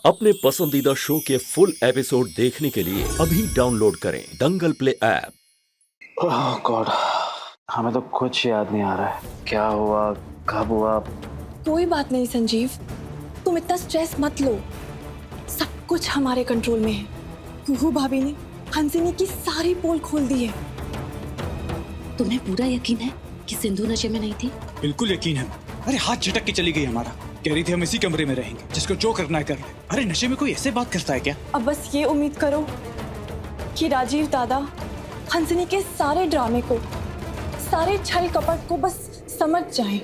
अपने पसंदीदा शो के फुल एपिसोड देखने के लिए अभी डाउनलोड करें दंगल प्ले ऐप। ओह गॉड, हमें तो कुछ याद नहीं आ रहा है। क्या हुआ, कब हुआ? कोई बात नहीं संजीव, तुम इतना स्ट्रेस मत लो। सब कुछ हमारे कंट्रोल में है। कुहू भाभी ने हंसिनी की सारी पोल खोल दी है। तुम्हें पूरा यकीन है कि सिंधु नशे में नहीं थी? बिल्कुल यकीन है। अरे हाथ झटक के चली गई हमारा। कह रही थी हम इसी कमरे में रहेंगे, जिसको जो करना है कर ले। अरे नशे में कोई ऐसे बात करता है क्या? अब बस ये उम्मीद करो कि राजीव दादा हंसिनी के सारे ड्रामे को, सारे छल कपट को बस समझ जाएं।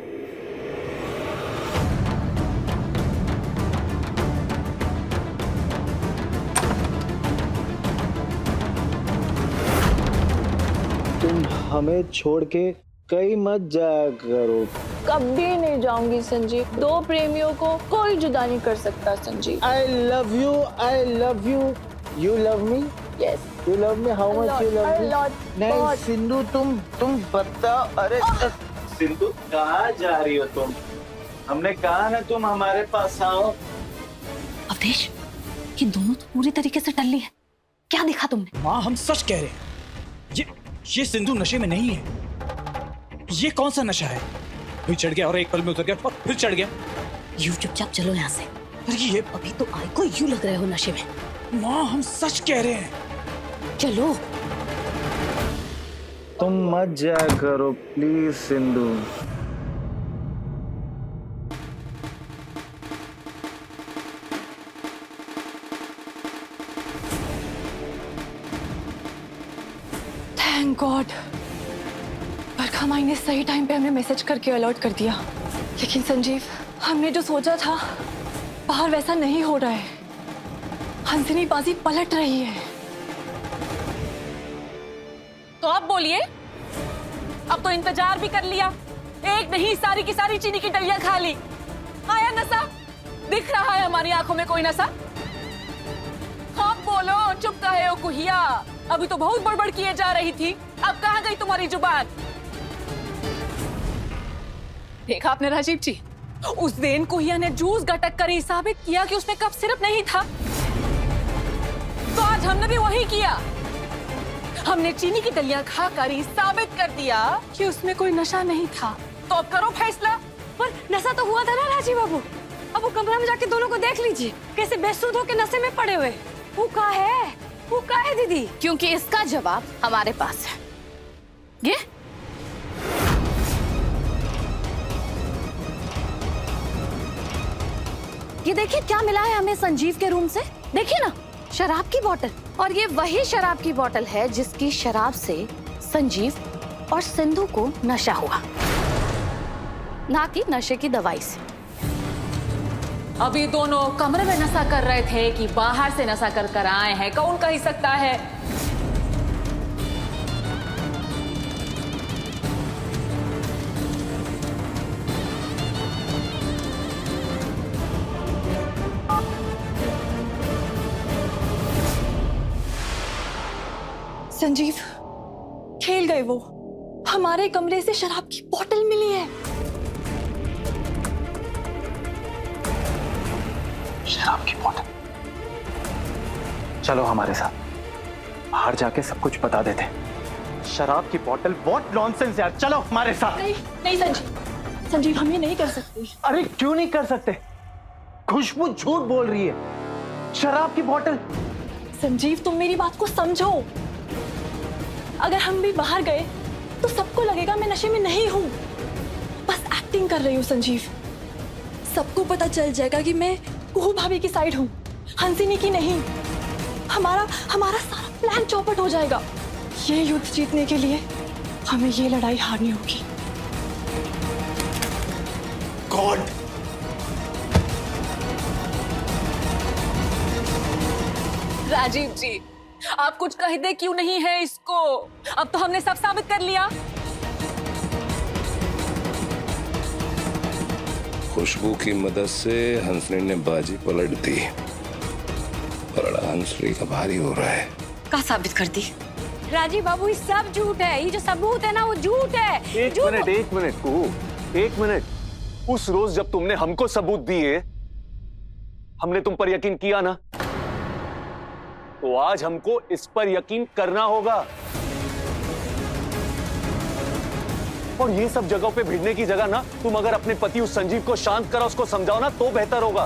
तुम हमें छोड़ के कहीं मत जाया करो। कभी नहीं जाऊंगी संजीव। दो प्रेमियों को कोई जुदा नहीं कर सकता Sanjeev. I love you, I love you. You love me? Yes. You love me? How much you love me? नहीं बहुत। सिंधु, तुम बताओ। अरे सिंधु, कहाँ जा रही हो तुम? हमने कहा ना तुम हमारे पास आओ। अवधेश, ये दोनों तो पूरी तरीके से टल्ली है। क्या देखा तुमने? माँ, हम सच कह रहे हैं। ये सिंधु नशे में नहीं है। ये कौन सा नशा है? कोई चढ़ गया और एक पल में उतर गया और फिर चढ़ गया। यू चुपचाप चलो यहाँ से। अरे ये अभी तो आई को यू लग रहे हो नशे में। माँ, हम सच कह रहे हैं। चलो। तुम मत जाया करो प्लीज सिंधु। थैंक गॉड, बरखा माई ने सही टाइम पे हमें मैसेज करके अलर्ट कर दिया। लेकिन संजीव, हमने जो सोचा था बाहर वैसा नहीं हो रहा है। हंसिनी बाजी पलट रही है। तो अब बोलिए, अब तो इंतजार भी कर लिया, एक नहीं सारी की सारी चीनी की डलियां खा ली। आया नशा? दिख रहा है हमारी आंखों में कोई नशा? अब बोलो, चुप काहे हो कुहिया? अभी तो बहुत बड़बड़ किए जा रही थी, अब कहाँ गई तुम्हारी जुबान? देखा आपने राजीव जी, उस दिन कुहिया ने जूस गटक कर ही साबित किया कि उसमें कफ सिरप नहीं था। तो आज हमने भी वही किया। हमने चीनी की दलियां खाकर ही साबित कर दिया कि उसमें कोई नशा नहीं था। तो अब करो फैसला। पर नशा तो हुआ था ना राजीव बाबू। अब वो कमरा में जाके दोनों को देख लीजिए, कैसे बेसुध होके नशे में पड़े हुए। वो का है दीदी? क्योंकि इसका जवाब हमारे पास है। ये देखिए क्या मिला है हमें संजीव के रूम से। देखिए ना, शराब की बोतल। और ये वही शराब की बोतल है जिसकी शराब से संजीव और सिंधु को नशा हुआ, ना कि नशे की दवाई से। अभी दोनों कमरे में नशा कर रहे थे कि बाहर से नशा कर कर आए हैं, कौन कह सकता है? संजीव, खेल गए वो। हमारे कमरे से शराब की बोतल मिली है। शराब की बोतल। चलो हमारे साथ, बाहर जाके सब कुछ बता देते। शराब की बोतल? व्हाट नॉनसेंस यार, चलो हमारे साथ। नहीं संजीव, संजीव हम ये नहीं कर सकते। अरे क्यों नहीं कर सकते? खुशबू झूठ बोल रही है। शराब की बोतल। संजीव, तुम मेरी बात को समझो। अगर हम भी बाहर गए तो सबको लगेगा मैं नशे में नहीं हूँ, बस एक्टिंग कर रही हूँ। संजीव, सबको पता चल जाएगा कि मैं कुहू भाभी की साइड हूँ, हंसिनी की नहीं। हमारा सारा प्लान चौपट हो जाएगा। ये युद्ध जीतने के लिए हमें ये लड़ाई हारनी होगी। गॉड, राजीव जी, आप कुछ कह दे क्यों नहीं है इसको? अब तो हमने सब साबित कर लिया। खुशबू की मदद से हंसनी ने बाजी पलट दी। बड़ा हंसनी का भारी हो रहा है। का साबित कर दी? राजीव बाबू, ये सब झूठ है। ये जो सबूत है ना, वो झूठ है। एक मिनट कुहू, एक मिनट। उस रोज जब तुमने हमको सबूत दिए, हमने तुम पर यकीन किया ना, तो आज हमको इस पर यकीन करना होगा। और ये सब जगहों पे भिड़ने की जगह ना, तुम अगर अपने पति उस संजीव को शांत करो, उसको समझाओ ना, तो बेहतर होगा।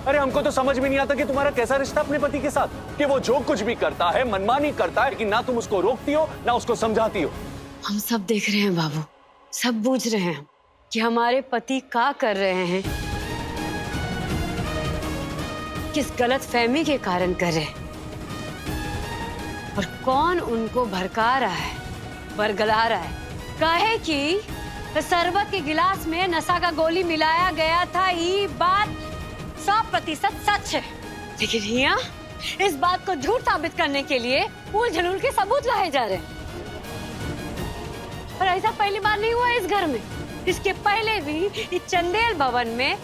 अरे हमको तो समझ में नहीं आता कि तुम्हारा कैसा रिश्ता अपने पति के साथ, कि वो जो कुछ भी करता है मनमानी करता है, लेकिन ना तुम उसको रोकती हो ना उसको समझाती हो। हम सब देख रहे हैं बाबू, सब बूझ रहे हैं कि हमारे पति क्या कर रहे हैं, किस गलत फहमी के कारण कर रहे हैं, और कौन उनको भड़का रहा है, बरगला रहा है। काहे कि शरबत के गिलास में नशा का गोली मिलाया गया था, ये बात 100% सच है। लेकिन यहाँ इस बात को झूठ साबित करने के लिए उल झलूल के सबूत लाए जा रहे हैं। और ऐसा पहली बार नहीं हुआ इस घर में। इसके पहले भी इस चंदेल भवन में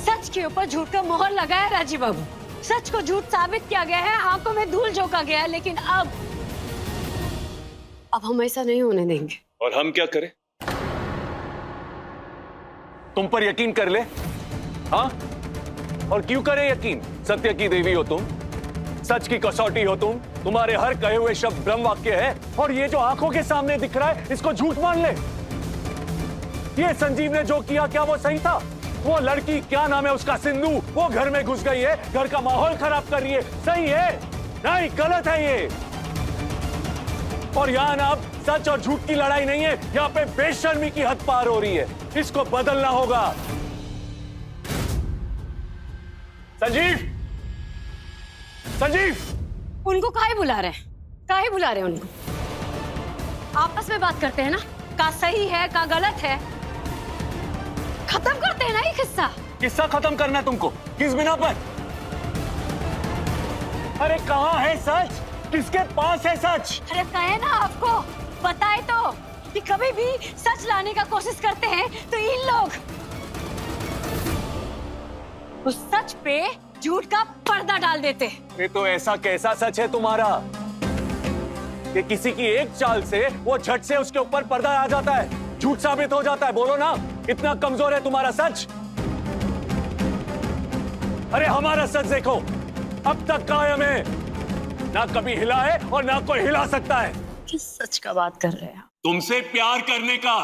सच के ऊपर झूठ का मोहर लगाया राजीव बाबू। सच को झूठ साबित किया गया है, आंखों में धूल झोंका गया है, लेकिन अब हम ऐसा नहीं होने देंगे। और हम क्या करें? तुम पर यकीन कर ले? हाँ? और क्यों करें यकीन? सत्य की देवी हो तुम, सच की कसौटी हो तुम, तुम्हारे हर कहे हुए शब्द ब्रह्म वाक्य है, और ये जो आंखों के सामने दिख रहा है इसको झूठ मान ले। ये संजीव ने जो किया, क्या वो सही था? वो लड़की, क्या नाम है उसका, सिंधु, वो घर में घुस गई है, घर का माहौल खराब कर रही है, सही है? नहीं, गलत है ये। और यहाँ ना अब सच और झूठ की लड़ाई नहीं है, यहाँ पे बेशर्मी की हद पार हो रही है। इसको बदलना होगा। संजीव, संजीव, उनको काहे बुला रहे हैं? काहे बुला रहे हैं उनको? आपस में बात करते हैं ना, का सही है का गलत है, खत्म करते हैं ना ये किस्सा। किस्सा खत्म करना है तुमको? किस बिना पर? अरे कहाँ है सच? किसके पास है सच? अरे कहे ना आपको, बताए तो कि कभी भी सच लाने का कोशिश करते हैं तो इन लोग उस सच पे झूठ का पर्दा डाल देते हैं। ये तो ऐसा कैसा सच है तुम्हारा कि किसी की एक चाल से वो झट से उसके ऊपर पर्दा आ जाता है, झूठ साबित हो जाता है? बोलो ना, इतना कमजोर है तुम्हारा सच? अरे हमारा सच देखो, अब तक कायम है, ना कभी हिला है और ना कोई हिला सकता है। किस सच का बात कर रहे हैं? तुमसे प्यार करने का।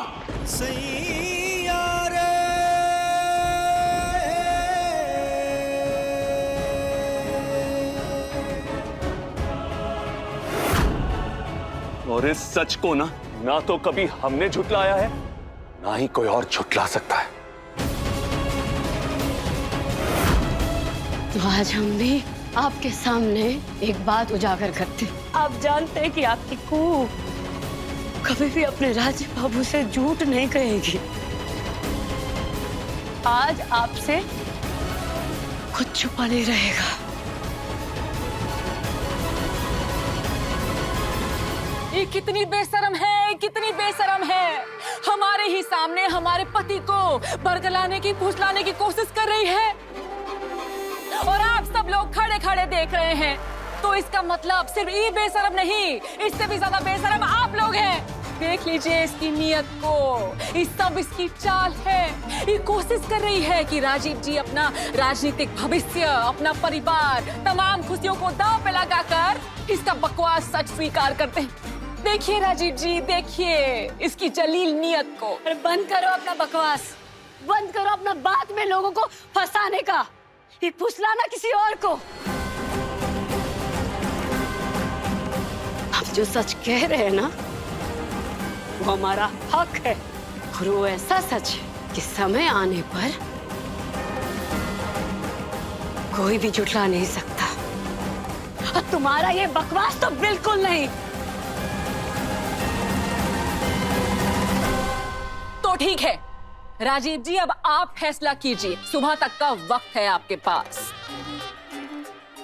और इस सच को ना तो कभी हमने झुटलाया है, ना ही कोई और झुटला सकता है। तो आज हम भी आपके सामने एक बात उजागर करते। आप जानते हैं कि आपकी कू कभी भी अपने राजीव बाबू से झूठ नहीं कहेगी। आज आपसे कुछ छुपा नहीं रहेगा। ये कितनी बेशरम है, कितनी बेशरम है। हमारे ही सामने हमारे पति को बरगलाने की, फुसलाने की कोशिश कर रही है, और आप सब लोग खड़े खड़े देख रहे हैं। तो इसका मतलब सिर्फ ये बेशरम नहीं, इससे भी ज्यादा बेशरम आप लोग हैं। देख लीजिए इसकी नीयत को, ये सब इसकी चाल है। ये कोशिश कर रही है कि राजीव जी अपना राजनीतिक भविष्य, अपना परिवार, तमाम खुशियों को दांव पे लगाकर इसका बकवास सच स्वीकार करते हैं। देखिए राजीव जी, देखिए इसकी जलील नीयत को। अरे बंद करो अपना बकवास, बंद करो अपना बात में लोगों को फंसाने का, ये फुसलाना किसी और को। हम जो सच कह रहे हैं ना, वो हमारा हक है, और वो ऐसा सच है कि समय आने पर कोई भी झुठला नहीं सकता। और तुम्हारा ये बकवास तो बिल्कुल नहीं। तो ठीक है राजीव जी, अब आप फैसला कीजिए। सुबह तक का वक्त है आपके पास।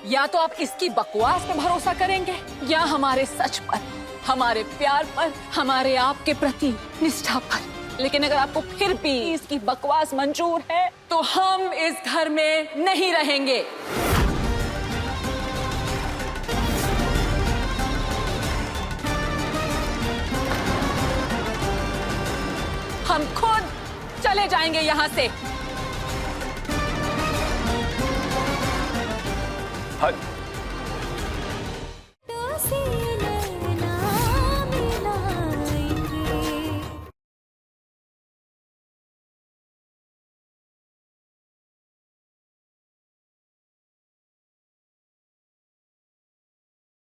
या तो आप इसकी बकवास पे भरोसा करेंगे, या हमारे सच पर, हमारे प्यार पर, हमारे आपके प्रति निष्ठा पर। लेकिन अगर आपको फिर भी इसकी बकवास मंजूर है, तो हम इस घर में नहीं रहेंगे। हम खुद चले जाएंगे यहाँ से। हाँ